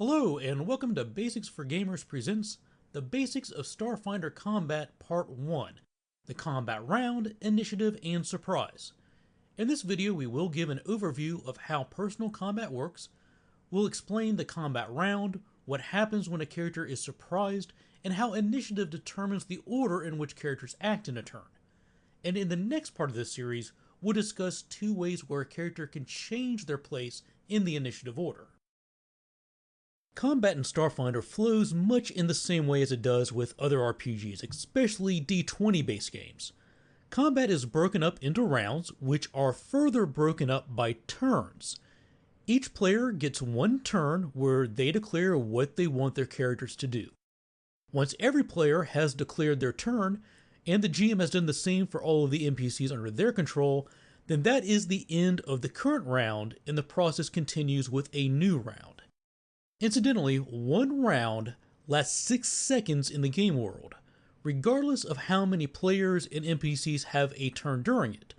Hello, and welcome to Basics for Gamers presents The Basics of Starfinder Combat Part 1, the Combat Round, Initiative, and Surprise. In this video, we will give an overview of how personal combat works, we'll explain the combat round, what happens when a character is surprised, and how initiative determines the order in which characters act in a turn. And in the next part of this series, we'll discuss two ways where a character can change their place in the initiative order. Combat in Starfinder flows much in the same way as it does with other RPGs, especially D20 based games. Combat is broken up into rounds, which are further broken up by turns. Each player gets one turn where they declare what they want their characters to do. Once every player has declared their turn, and the GM has done the same for all of the NPCs under their control, then that is the end of the current round, and the process continues with a new round. Incidentally, one round lasts 6 seconds in the game world, regardless of how many players and NPCs have a turn during it,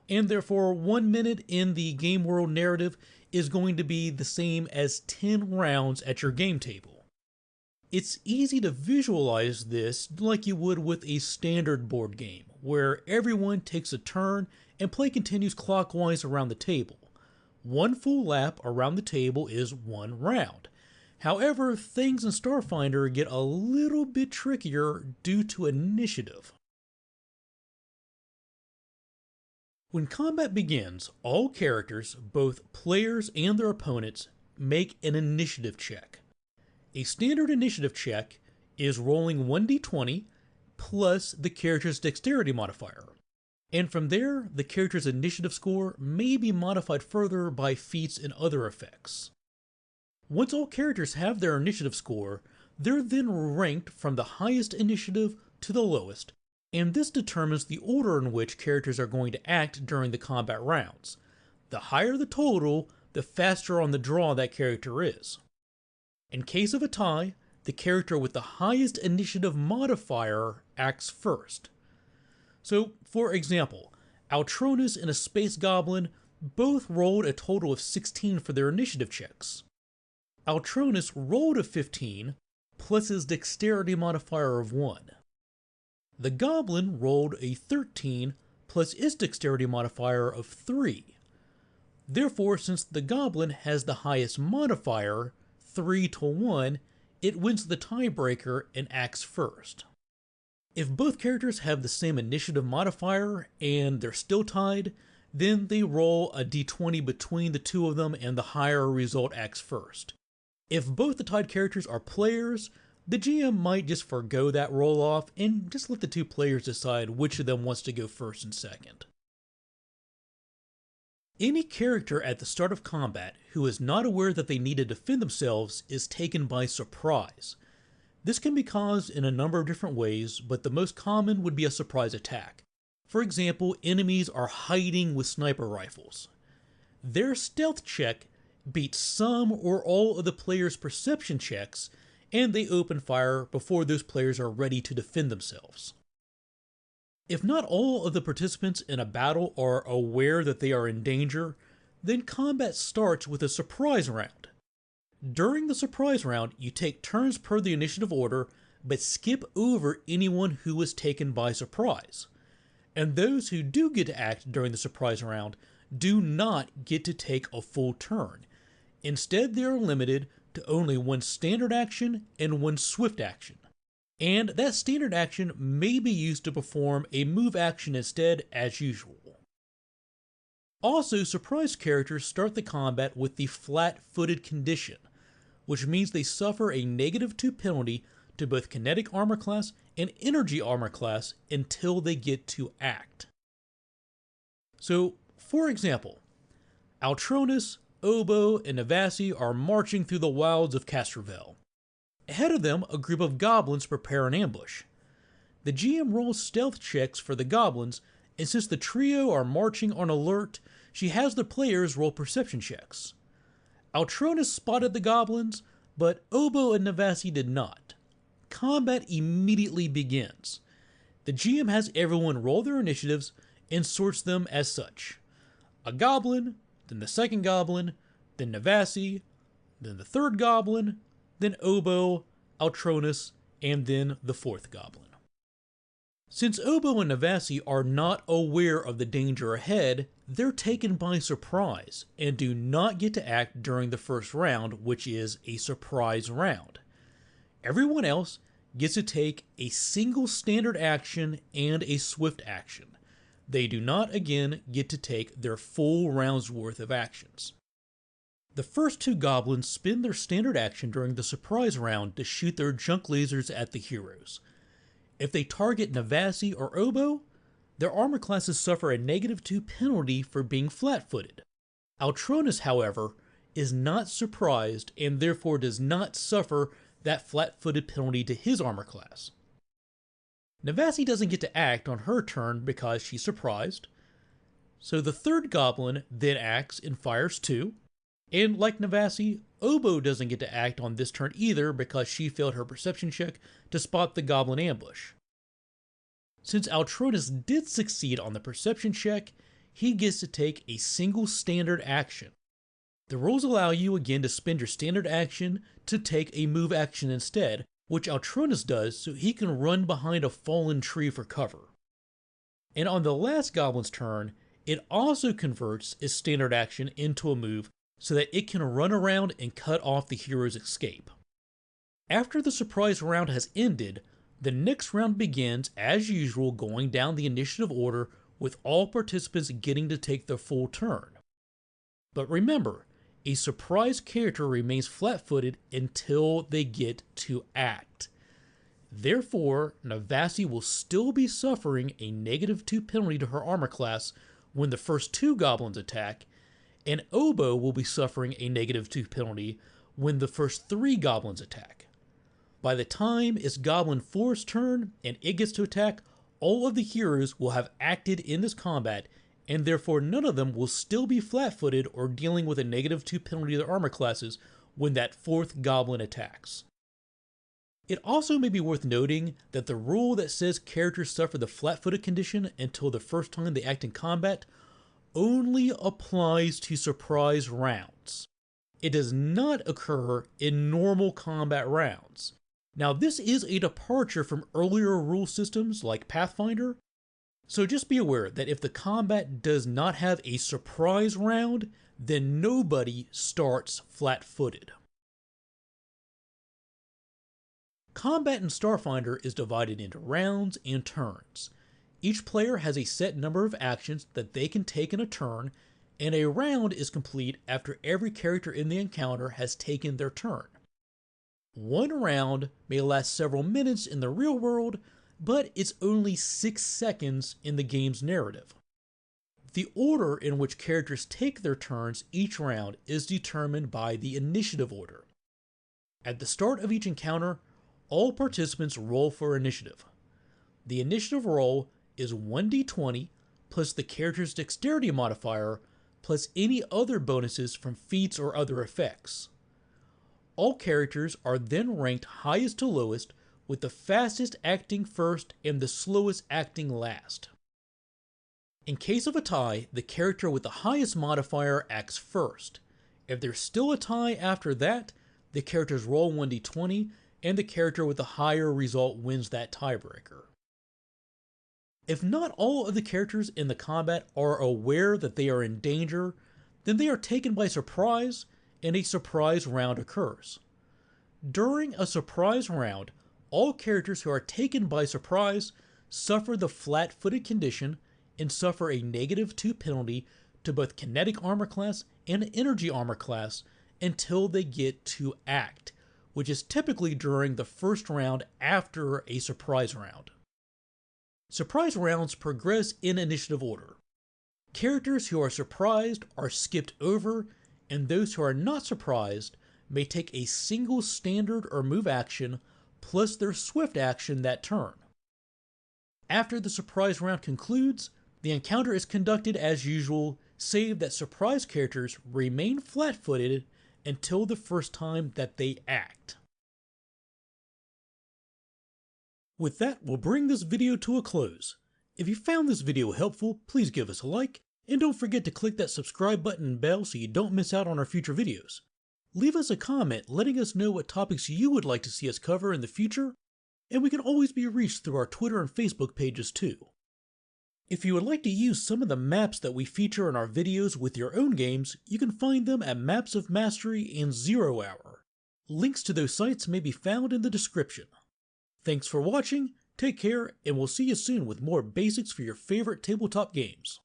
and therefore 1 minute in the game world narrative is going to be the same as 10 rounds at your game table. It's easy to visualize this like you would with a standard board game, where everyone takes a turn and play continues clockwise around the table. One full lap around the table is one round. However, things in Starfinder get a little bit trickier due to initiative. When combat begins, all characters, both players and their opponents, make an initiative check. A standard initiative check is rolling 1d20 plus the character's dexterity modifier. And from there, the character's initiative score may be modified further by feats and other effects. Once all characters have their initiative score, they're then ranked from the highest initiative to the lowest, and this determines the order in which characters are going to act during the combat rounds. The higher the total, the faster on the draw that character is. In case of a tie, the character with the highest initiative modifier acts first. So, for example, Altronus and a Space Goblin both rolled a total of 16 for their initiative checks. Altronus rolled a 15, plus his dexterity modifier of 1. The Goblin rolled a 13, plus its dexterity modifier of 3. Therefore, since the Goblin has the highest modifier, 3-1, it wins the tiebreaker and acts first. If both characters have the same initiative modifier and they're still tied, then they roll a d20 between the two of them and the higher result acts first. If both the tied characters are players, the GM might just forgo that roll-off and just let the two players decide which of them wants to go first and second. Any character at the start of combat who is not aware that they need to defend themselves is taken by surprise. This can be caused in a number of different ways, but the most common would be a surprise attack. For example, enemies are hiding with sniper rifles. Their stealth check beats some or all of the players' perception checks, and they open fire before those players are ready to defend themselves. If not all of the participants in a battle are aware that they are in danger, then combat starts with a surprise round. During the surprise round, you take turns per the initiative order, but skip over anyone who was taken by surprise. And those who do get to act during the surprise round do not get to take a full turn. Instead, they are limited to only one standard action and one swift action. And that standard action may be used to perform a move action instead, as usual. Also, surprise characters start the combat with the flat-footed condition, which means they suffer a -2 penalty to both kinetic armor class and energy armor class until they get to act. So, for example, Altronus, Oboe, and Navasi are marching through the wilds of Castrovel. Ahead of them, a group of goblins prepare an ambush. The GM rolls stealth checks for the goblins, and since the trio are marching on alert, she has the players roll perception checks. Altronus spotted the goblins, but Oboe and Navasi did not. Combat immediately begins. The GM has everyone roll their initiatives and sorts them as such. A goblin, then the second goblin, then Navasi, then the third goblin, then Oboe, Altronus, and then the fourth goblin. Since Oboe and Navasi are not aware of the danger ahead, they're taken by surprise and do not get to act during the first round, which is a surprise round. Everyone else gets to take a single standard action and a swift action. They do not again get to take their full round's worth of actions. The first two goblins spend their standard action during the surprise round to shoot their junk lasers at the heroes. If they target Navasi or Oboe, their armor classes suffer a -2 penalty for being flat-footed. Altronus, however, is not surprised and therefore does not suffer that flat-footed penalty to his armor class. Navasi doesn't get to act on her turn because she's surprised, so the third goblin then acts and fires too, and like Navasi, Oboe doesn't get to act on this turn either because she failed her perception check to spot the goblin ambush. Since Altronus did succeed on the perception check, he gets to take a single standard action. The rules allow you again to spend your standard action to take a move action instead, which Altronus does so he can run behind a fallen tree for cover. And on the last goblin's turn, it also converts its standard action into a move so that it can run around and cut off the hero's escape. After the surprise round has ended, the next round begins as usual, going down the initiative order with all participants getting to take their full turn. But remember, a surprise character remains flat-footed until they get to act. Therefore, Navasi will still be suffering a -2 penalty to her armor class when the first two goblins attack, and Oboe will be suffering a -2 penalty when the first three goblins attack. By the time it's Goblin 4's turn and it gets to attack, all of the heroes will have acted in this combat, and therefore none of them will still be flat-footed or dealing with a -2 penalty to their armor classes when that fourth goblin attacks. It also may be worth noting that the rule that says characters suffer the flat-footed condition until the first time they act in combat only applies to surprise rounds. It does not occur in normal combat rounds. Now, this is a departure from earlier rule systems like Pathfinder, so just be aware that if the combat does not have a surprise round, then nobody starts flat-footed. Combat in Starfinder is divided into rounds and turns. Each player has a set number of actions that they can take in a turn, and a round is complete after every character in the encounter has taken their turn. One round may last several minutes in the real world, but it's only 6 seconds in the game's narrative. The order in which characters take their turns each round is determined by the initiative order. At the start of each encounter, all participants roll for initiative. The initiative roll is 1d20 plus the character's dexterity modifier plus any other bonuses from feats or other effects. All characters are then ranked highest to lowest, with the fastest acting first and the slowest acting last. In case of a tie, the character with the highest modifier acts first. If there's still a tie after that, the characters roll 1d20 and the character with the higher result wins that tiebreaker. If not all of the characters in the combat are aware that they are in danger, then they are taken by surprise and a surprise round occurs. During a surprise round, all characters who are taken by surprise suffer the flat-footed condition and suffer a -2 penalty to both kinetic armor class and energy armor class until they get to act, which is typically during the first round after a surprise round. Surprise rounds progress in initiative order. Characters who are surprised are skipped over, and those who are not surprised may take a single standard or move action plus their swift action that turn. After the surprise round concludes, the encounter is conducted as usual, save that surprise characters remain flat-footed until the first time that they act. With that, we'll bring this video to a close. If you found this video helpful, please give us a like, and don't forget to click that subscribe button and bell so you don't miss out on our future videos. Leave us a comment letting us know what topics you would like to see us cover in the future, and we can always be reached through our Twitter and Facebook pages too. If you would like to use some of the maps that we feature in our videos with your own games, you can find them at Maps of Mastery and 0 Hour. Links to those sites may be found in the description. Thanks for watching, take care, and we'll see you soon with more basics for your favorite tabletop games.